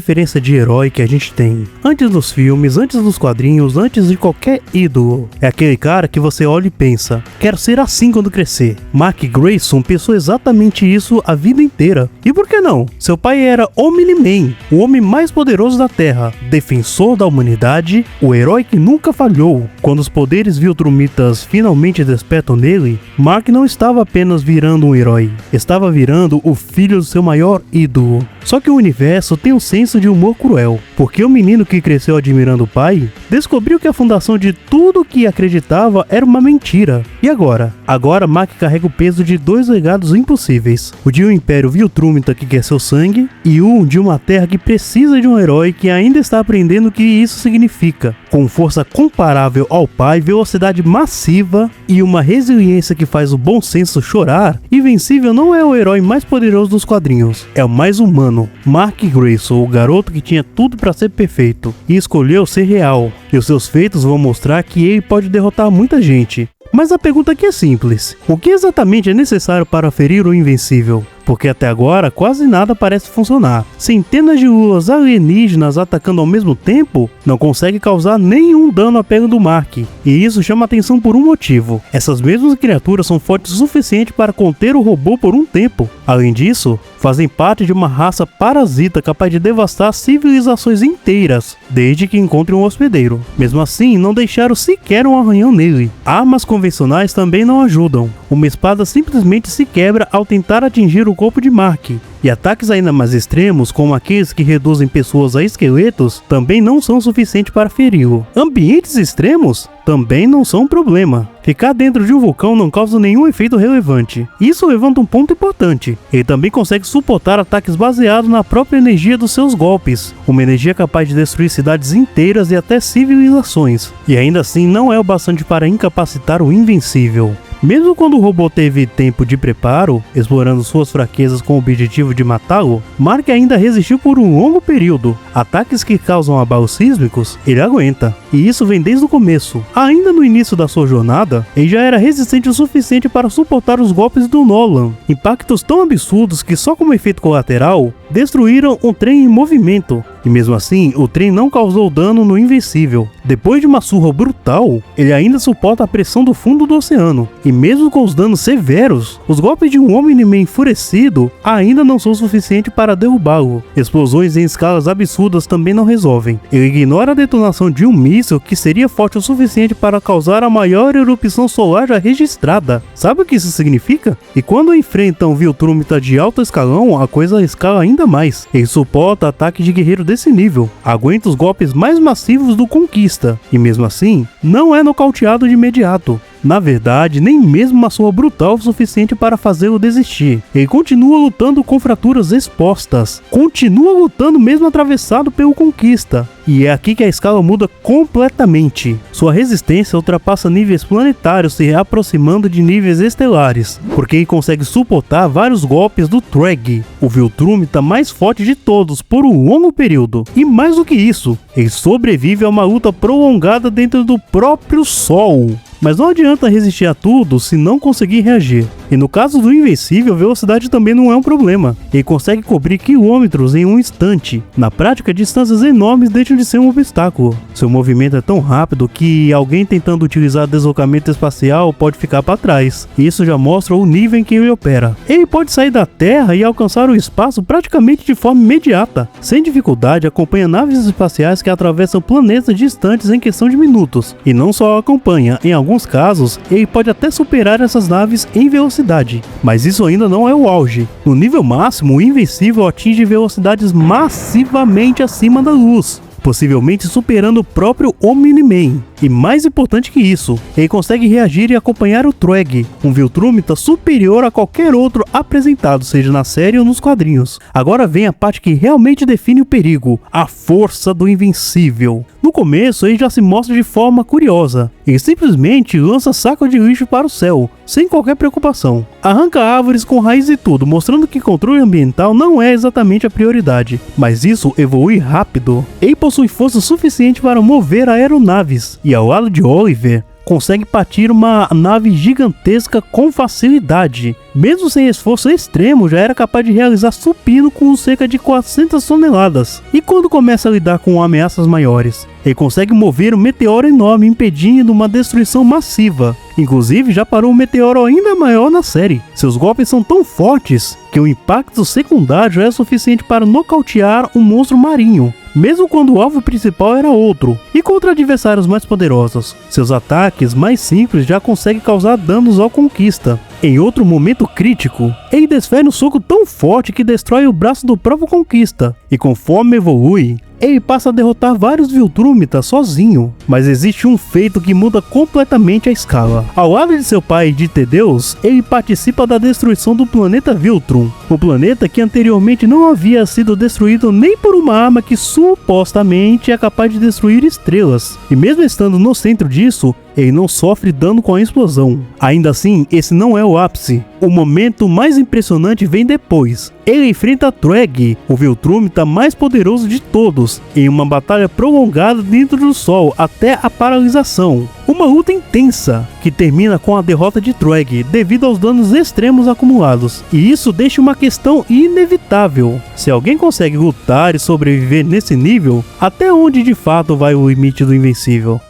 referência de herói que a gente tem. Antes dos filmes, antes dos quadrinhos, antes de qualquer ídolo. É aquele cara que você olha e pensa, quero ser assim quando crescer. Mark Grayson pensou exatamente isso a vida inteira. E por que não? Seu pai era Omni-Man, o homem mais poderoso da Terra, defensor da humanidade, o herói que nunca falhou. Quando os poderes Viltrumitas finalmente despertam nele, Mark não estava apenas virando um herói, estava virando o filho do seu maior ídolo. Só que o universo tem um senso de humor cruel, porque o menino que cresceu admirando o pai, descobriu que a fundação de tudo que acreditava era uma mentira. E agora? Agora Mark carrega o peso de dois legados impossíveis, o de um império Viltrumita que quer seu sangue, e um de uma terra que precisa de um herói que ainda está aprendendo o que isso significa. Com força comparável ao pai, velocidade massiva e uma resiliência que faz o bom senso chorar, Invencível não é o herói mais poderoso dos quadrinhos, é o mais humano. Mark Grayson, o garoto que tinha tudo para ser perfeito e escolheu ser real, e os seus feitos vão mostrar que ele pode derrotar muita gente. Mas a pergunta aqui é simples: o que exatamente é necessário para ferir o Invencível? Porque até agora quase nada parece funcionar. Centenas de lulas alienígenas atacando ao mesmo tempo não consegue causar nenhum dano à pele do Mark, e isso chama atenção por um motivo: essas mesmas criaturas são fortes o suficiente para conter o robô por um tempo. Além disso, fazem parte de uma raça parasita capaz de devastar civilizações inteiras, desde que encontrem um hospedeiro. Mesmo assim, não deixaram sequer um arranhão nele. Armas convencionais também não ajudam. Uma espada simplesmente se quebra ao tentar atingir o corpo de Mark, e ataques ainda mais extremos, como aqueles que reduzem pessoas a esqueletos, também não são suficientes para feri-lo. Ambientes extremos também não são um problema. Ficar dentro de um vulcão não causa nenhum efeito relevante. Isso levanta um ponto importante: ele também consegue suportar ataques baseados na própria energia dos seus golpes, uma energia capaz de destruir cidades inteiras e até civilizações, e ainda assim não é o bastante para incapacitar o Invencível. Mesmo quando o robô teve tempo de preparo, explorando suas fraquezas com o objetivo de matá-lo, Mark ainda resistiu por um longo período. Ataques que causam abalos sísmicos, ele aguenta, e isso vem desde o começo. Ainda no início da sua jornada, ele já era resistente o suficiente para suportar os golpes do Nolan, impactos tão absurdos que só como efeito colateral, destruíram um trem em movimento. E mesmo assim, o trem não causou dano no Invencível. Depois de uma surra brutal, ele ainda suporta a pressão do fundo do oceano. E mesmo com os danos severos, os golpes de um Omni-Man enfurecido ainda não são suficientes para derrubá-lo. Explosões em escalas absurdas também não resolvem. Ele ignora a detonação de um míssil que seria forte o suficiente para causar a maior erupção solar já registrada. Sabe o que isso significa? E quando enfrentam Viltrumita de alto escalão, a coisa escala ainda mais. Ele suporta ataque de guerreiro desse nível, aguenta os golpes mais massivos do Conquista, e mesmo assim, não é nocauteado de imediato. Na verdade, nem mesmo uma surra brutal o suficiente para fazê-lo desistir. Ele continua lutando com fraturas expostas, continua lutando mesmo atravessado pelo Conquista. E é aqui que a escala muda completamente. Sua resistência ultrapassa níveis planetários, se reaproximando de níveis estelares, porque ele consegue suportar vários golpes do Treg, o Viltrumita mais forte de todos, por um longo período. E mais do que isso, ele sobrevive a uma luta prolongada dentro do próprio Sol. Mas não adianta resistir a tudo se não conseguir reagir. E no caso do Invencível, velocidade também não é um problema. Ele consegue cobrir quilômetros em um instante. Na prática, distâncias enormes deixam de ser um obstáculo. Seu movimento é tão rápido que alguém tentando utilizar deslocamento espacial pode ficar para trás. Isso já mostra o nível em que ele opera. Ele pode sair da Terra e alcançar o espaço praticamente de forma imediata. Sem dificuldade, acompanha naves espaciais que atravessam planetas distantes em questão de minutos. E não só acompanha, em alguns casos, ele pode até superar essas naves em velocidade. Mas isso ainda não é o auge. No nível máximo, o Invencível atinge velocidades massivamente acima da luz, possivelmente superando o próprio Omni-Man. E mais importante que isso, ele consegue reagir e acompanhar o Treg, um Viltrumita superior a qualquer outro apresentado, seja na série ou nos quadrinhos. Agora vem a parte que realmente define o perigo: a força do Invencível. No começo, ele já se mostra de forma curiosa. Ele simplesmente lança saco de lixo para o céu, sem qualquer preocupação. Arranca árvores com raiz e tudo, mostrando que controle ambiental não é exatamente a prioridade. Mas isso evolui rápido. Ele possui força suficiente para mover aeronaves. E ao lado de Oliver, consegue partir uma nave gigantesca com facilidade. Mesmo sem esforço extremo, já era capaz de realizar supino com cerca de 400 toneladas. E quando começa a lidar com ameaças maiores, ele consegue mover um meteoro enorme, impedindo uma destruição massiva. Inclusive, já parou um meteoro ainda maior na série. Seus golpes são tão fortes que o impacto secundário é suficiente para nocautear um monstro marinho, mesmo quando o alvo principal era outro. E contra adversários mais poderosos, seus ataques mais simples já conseguem causar danos ao Conquista. Em outro momento crítico, ele desfere um soco tão forte que destrói o braço do próprio Conquista, e conforme evolui, ele passa a derrotar vários Viltrumitas sozinho. Mas existe um feito que muda completamente a escala. Ao lado de seu pai e de Tedeus, ele participa da destruição do planeta Viltrum, um planeta que anteriormente não havia sido destruído nem por uma arma que supostamente é capaz de destruir estrelas. E mesmo estando no centro disso, ele não sofre dano com a explosão. Ainda assim, esse não é o ápice. O momento mais impressionante vem depois. Ele enfrenta Troeg, o Viltrumita mais poderoso de todos, em uma batalha prolongada dentro do Sol até a paralisação. Uma luta intensa, que termina com a derrota de Troeg devido aos danos extremos acumulados. E isso deixa uma questão inevitável. Se alguém consegue lutar e sobreviver nesse nível, até onde de fato vai o limite do invencível?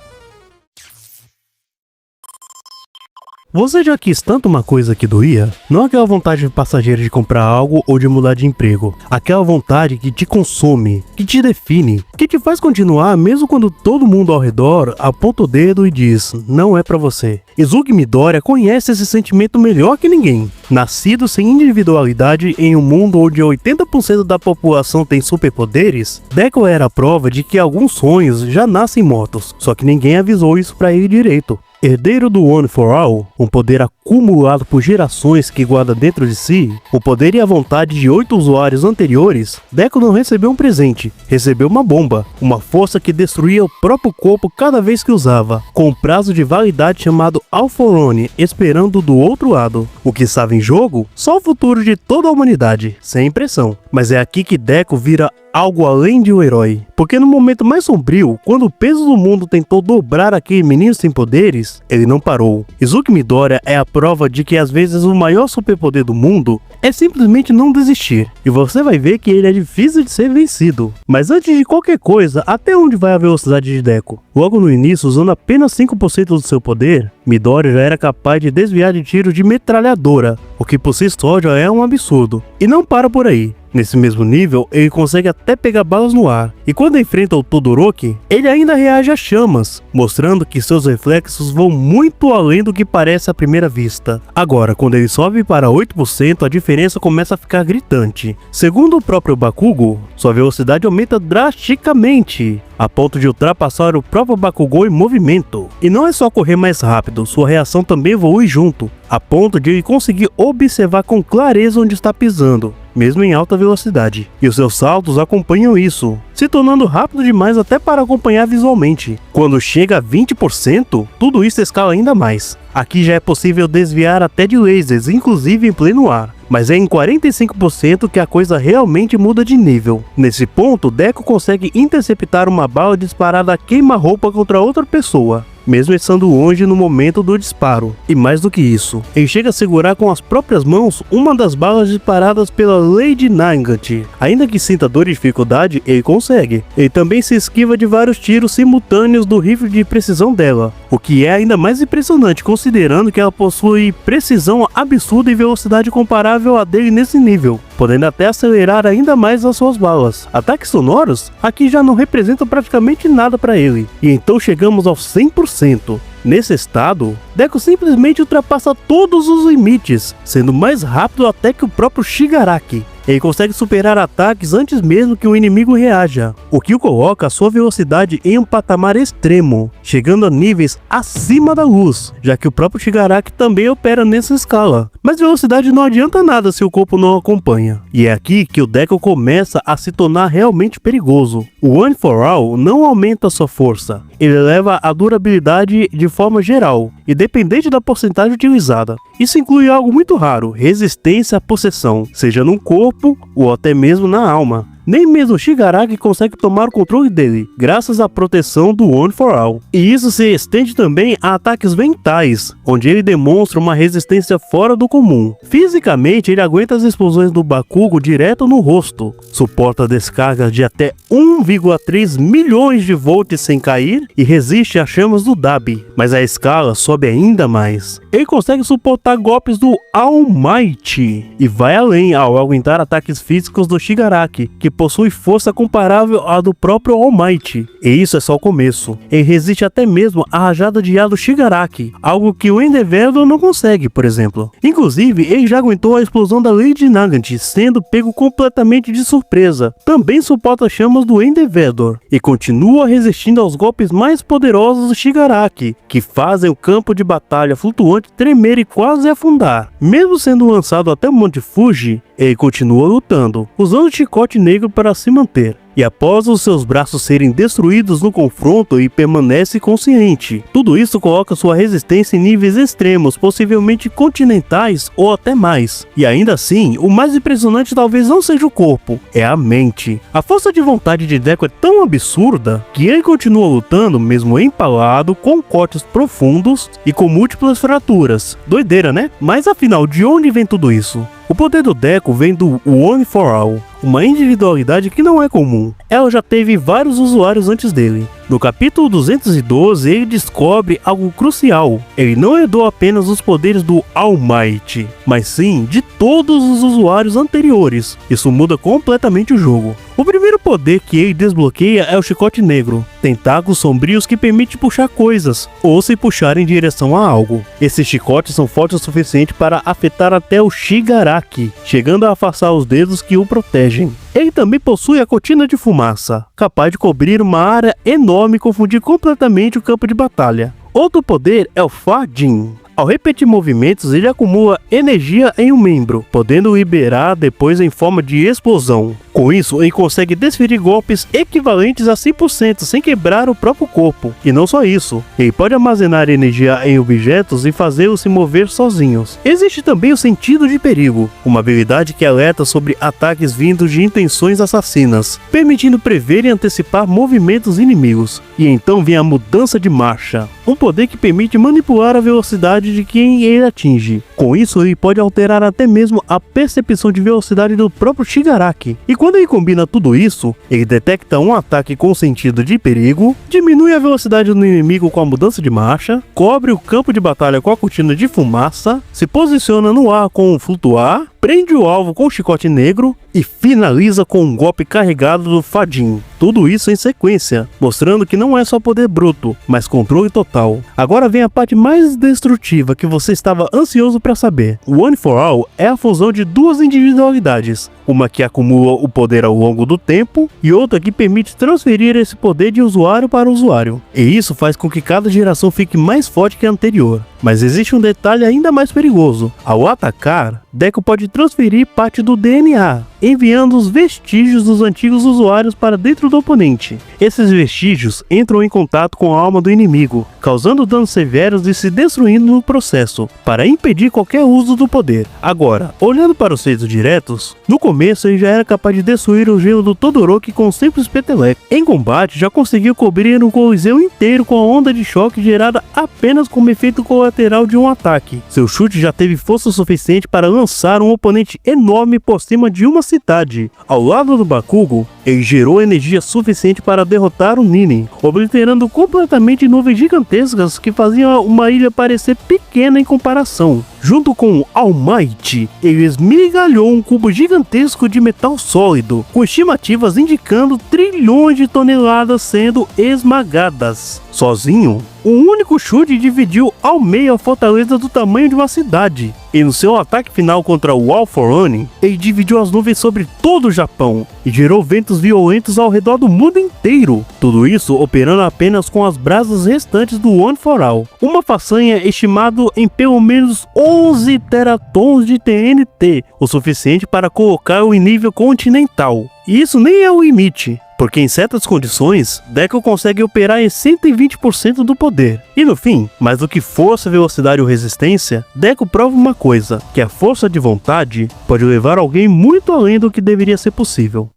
Você já quis tanto uma coisa que doía? Não aquela vontade passageira de comprar algo ou de mudar de emprego. Aquela vontade que te consome, que te define, que te faz continuar mesmo quando todo mundo ao redor aponta o dedo e diz, não é pra você. Izuki Midoriya conhece esse sentimento melhor que ninguém. Nascido sem individualidade em um mundo onde 80% da população tem superpoderes, Deku era a prova de que alguns sonhos já nascem mortos, só que ninguém avisou isso pra ele direito. Herdeiro do One for All, um poder acumulado por gerações que guarda dentro de si, o poder e a vontade de 8 usuários anteriores, Deku não recebeu um presente, recebeu uma bomba, uma força que destruía o próprio corpo cada vez que usava, com um prazo de validade chamado Alforone, esperando do outro lado. O que estava em jogo? Só o futuro de toda a humanidade, sem pressão. Mas é aqui que Deku vira algo além de um herói, porque no momento mais sombrio, quando o peso do mundo tentou dobrar aquele menino sem poderes, ele não parou. Izuki Midoriya é a prova de que às vezes o maior superpoder do mundo é simplesmente não desistir, e você vai ver que ele é difícil de ser vencido. Mas antes de qualquer coisa, até onde vai a velocidade de Deku? Logo no início, usando apenas 5% do seu poder, Midoriya já era capaz de desviar de tiros de metralhadora, o que por si só já é um absurdo. E não para por aí. Nesse mesmo nível, ele consegue até pegar balas no ar, e quando enfrenta o Todoroki, ele ainda reage a chamas, mostrando que seus reflexos vão muito além do que parece à primeira vista. Agora, quando ele sobe para 8%, a diferença começa a ficar gritante. Segundo o próprio Bakugo, sua velocidade aumenta drasticamente, a ponto de ultrapassar o próprio Bakugou em movimento. E não é só correr mais rápido, sua reação também evolui junto, a ponto de ele conseguir observar com clareza onde está pisando, mesmo em alta velocidade. E os seus saltos acompanham isso, se tornando rápido demais até para acompanhar visualmente. Quando chega a 20%, tudo isso escala ainda mais. Aqui já é possível desviar até de lasers, inclusive em pleno ar. Mas é em 45% que a coisa realmente muda de nível. Nesse ponto, Deku consegue interceptar uma bala disparada a queima-roupa contra outra pessoa, mesmo estando longe no momento do disparo. E mais do que isso, ele chega a segurar com as próprias mãos uma das balas disparadas pela Lady Nagant. Ainda que sinta dor e dificuldade, ele consegue. Ele também se esquiva de vários tiros simultâneos do rifle de precisão dela, o que é ainda mais impressionante considerando que ela possui precisão absurda e velocidade comparável a dele nesse nível, podendo até acelerar ainda mais as suas balas. Ataques sonoros aqui já não representam praticamente nada para ele, e então chegamos aos 100%. Nesse estado, Deku simplesmente ultrapassa todos os limites, sendo mais rápido até que o próprio Shigaraki. Ele consegue superar ataques antes mesmo que o inimigo reaja, o que o coloca a sua velocidade em um patamar extremo, chegando a níveis acima da luz, já que o próprio Shigaraki também opera nessa escala. Mas velocidade não adianta nada se o corpo não acompanha, e é aqui que o Deku começa a se tornar realmente perigoso. O One for All não aumenta sua força, ele eleva a durabilidade de forma geral, independente da porcentagem utilizada. Isso inclui algo muito raro, resistência à possessão, seja no corpo ou até mesmo na alma. Nem mesmo Shigaraki consegue tomar o controle dele, graças à proteção do One for All. E isso se estende também a ataques mentais, onde ele demonstra uma resistência fora do comum. Fisicamente, ele aguenta as explosões do Bakugo direto no rosto, suporta descargas de até 1,3 milhões de volts sem cair e resiste às chamas do Dabi, mas a escala sobe ainda mais. Ele consegue suportar golpes do All Might e vai além ao aguentar ataques físicos do Shigaraki, que possui força comparável à do próprio All Might. E isso é só o começo. Ele resiste até mesmo à rajada de ar do Shigaraki, algo que o Endeavor não consegue, por exemplo. Inclusive, ele já aguentou a explosão da Lady Nagant, sendo pego completamente de surpresa. Também suporta as chamas do Endeavor e continua resistindo aos golpes mais poderosos do Shigaraki, que fazem o campo de batalha flutuante tremer e quase afundar. Mesmo sendo lançado até o Monte Fuji, ele continua lutando, usando o chicote negro para se manter. E após os seus braços serem destruídos no confronto, ele permanece consciente. Tudo isso coloca sua resistência em níveis extremos, possivelmente continentais ou até mais. E ainda assim, o mais impressionante talvez não seja o corpo, é a mente. A força de vontade de Deku é tão absurda que ele continua lutando mesmo empalado, com cortes profundos e com múltiplas fraturas. Doideira, né? Mas afinal, de onde vem tudo isso? O poder do Deku vem do One for All, uma individualidade que não é comum. Ela já teve vários usuários antes dele. No capítulo 212, ele descobre algo crucial. Ele não herdou apenas os poderes do All Might, mas sim de todos os usuários anteriores. Isso muda completamente o jogo. O primeiro poder que ele desbloqueia é o Chicote Negro, tentáculos sombrios que permitem puxar coisas, ou se puxar em direção a algo. Esses chicotes são fortes o suficiente para afetar até o Shigaraki, chegando a afastar os dedos que o protegem. Ele também possui a Cortina de Fumaça, capaz de cobrir uma área enorme e confundir completamente o campo de batalha. Outro poder é o Fajin. Ao repetir movimentos, ele acumula energia em um membro, podendo liberar depois em forma de explosão. Com isso, ele consegue desferir golpes equivalentes a 100% sem quebrar o próprio corpo. E não só isso, ele pode armazenar energia em objetos e fazê-los se mover sozinhos. Existe também o Sentido de Perigo, uma habilidade que alerta sobre ataques vindos de intenções assassinas, permitindo prever e antecipar movimentos inimigos. E então vem a Mudança de Marcha, um poder que permite manipular a velocidade de quem ele atinge. Com isso, ele pode alterar até mesmo a percepção de velocidade do próprio Shigaraki. E quando ele combina tudo isso, ele detecta um ataque com sentido de perigo, diminui a velocidade do inimigo com a mudança de marcha, cobre o campo de batalha com a cortina de fumaça, se posiciona no ar com o flutuar, prende o alvo com o chicote negro e finaliza com um golpe carregado do Fajin. Tudo isso em sequência, mostrando que não é só poder bruto, mas controle total. Agora vem a parte mais destrutiva que você estava ansioso para saber. O One for All é a fusão de duas individualidades, uma que acumula o poder ao longo do tempo e outra que permite transferir esse poder de usuário para usuário. E isso faz com que cada geração fique mais forte que a anterior. Mas existe um detalhe ainda mais perigoso. Ao atacar, Deku pode transferir parte do DNA, enviando os vestígios dos antigos usuários para dentro do oponente. Esses vestígios entram em contato com a alma do inimigo, causando danos severos e se destruindo no processo, para impedir qualquer uso do poder. Agora, olhando para os feitos diretos, no começo ele já era capaz de destruir o gelo do Todoroki com um simples peteleco. Em combate, já conseguiu cobrir um coliseu inteiro com a onda de choque gerada apenas como efeito colateral de um ataque. Seu chute já teve força suficiente para lançar um oponente enorme por cima de uma cidade. Ao lado do Bakugo, ele gerou energia suficiente para derrotar o Nini, obliterando completamente nuvens gigantescas que faziam uma ilha parecer pequena em comparação. Junto com o All Might, ele esmigalhou um cubo gigantesco de metal sólido, com estimativas indicando trilhões de toneladas sendo esmagadas. Sozinho, um único chute dividiu ao meio a fortaleza do tamanho de uma cidade. E no seu ataque final contra o All for One, ele dividiu as nuvens sobre todo o Japão e gerou ventos violentos ao redor do mundo inteiro. Tudo isso operando apenas com as brasas restantes do One for All. Uma façanha estimado em pelo menos 11 teratons de TNT, o suficiente para colocar-o em nível continental. E isso nem é o limite, porque em certas condições, Deku consegue operar em 120% do poder. E no fim, mais do que força, velocidade ou resistência, Deku prova uma coisa, que a força de vontade pode levar alguém muito além do que deveria ser possível.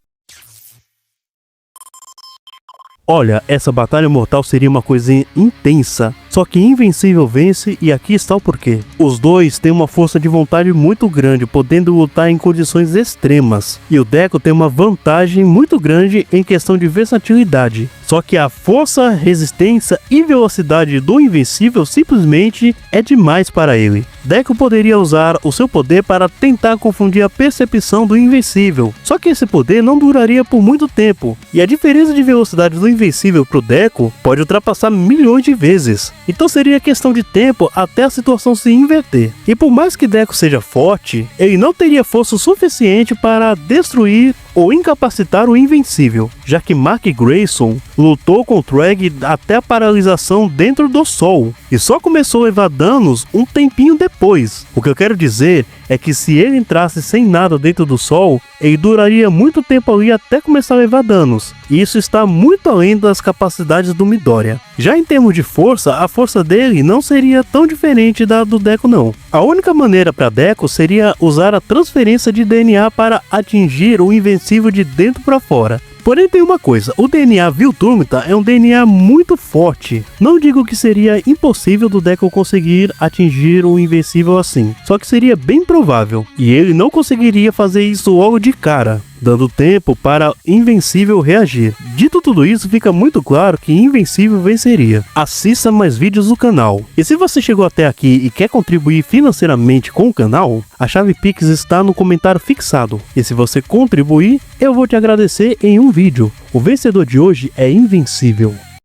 Olha, essa batalha mortal seria uma coisa intensa, só que Invencível vence e aqui está o porquê. Os dois têm uma força de vontade muito grande, podendo lutar em condições extremas, e o Deku tem uma vantagem muito grande em questão de versatilidade. Só que a força, resistência e velocidade do Invencível simplesmente é demais para ele. Deku poderia usar o seu poder para tentar confundir a percepção do Invencível, só que esse poder não duraria por muito tempo, e a diferença de velocidade do Invencível pro Deku pode ultrapassar milhões de vezes. Então seria questão de tempo até a situação se inverter. E por mais que Deku seja forte, ele não teria força suficiente para destruir ou incapacitar o Invencível, já que Mark Grayson lutou com o Treg até a paralisação dentro do Sol, e só começou a levar danos um tempinho depois. O que eu quero dizer é que se ele entrasse sem nada dentro do Sol, ele duraria muito tempo ali até começar a levar danos, e isso está muito além das capacidades do Midoriya. Já em termos de força, a força dele não seria tão diferente da do Deku não. A única maneira para Deku seria usar a transferência de DNA para atingir o Invencível de dentro para fora. Porém tem uma coisa, o DNA Viltrumita é um DNA muito forte. Não digo que seria impossível do Deku conseguir atingir o Invencível assim, só que seria bem provável, e ele não conseguiria fazer isso logo de cara, dando tempo para Invencível reagir. Dito tudo isso, fica muito claro que Invencível venceria. Assista mais vídeos do canal. E se você chegou até aqui e quer contribuir financeiramente com o canal, a chave Pix está no comentário fixado. E se você contribuir, eu vou te agradecer em um vídeo. O vencedor de hoje é Invencível.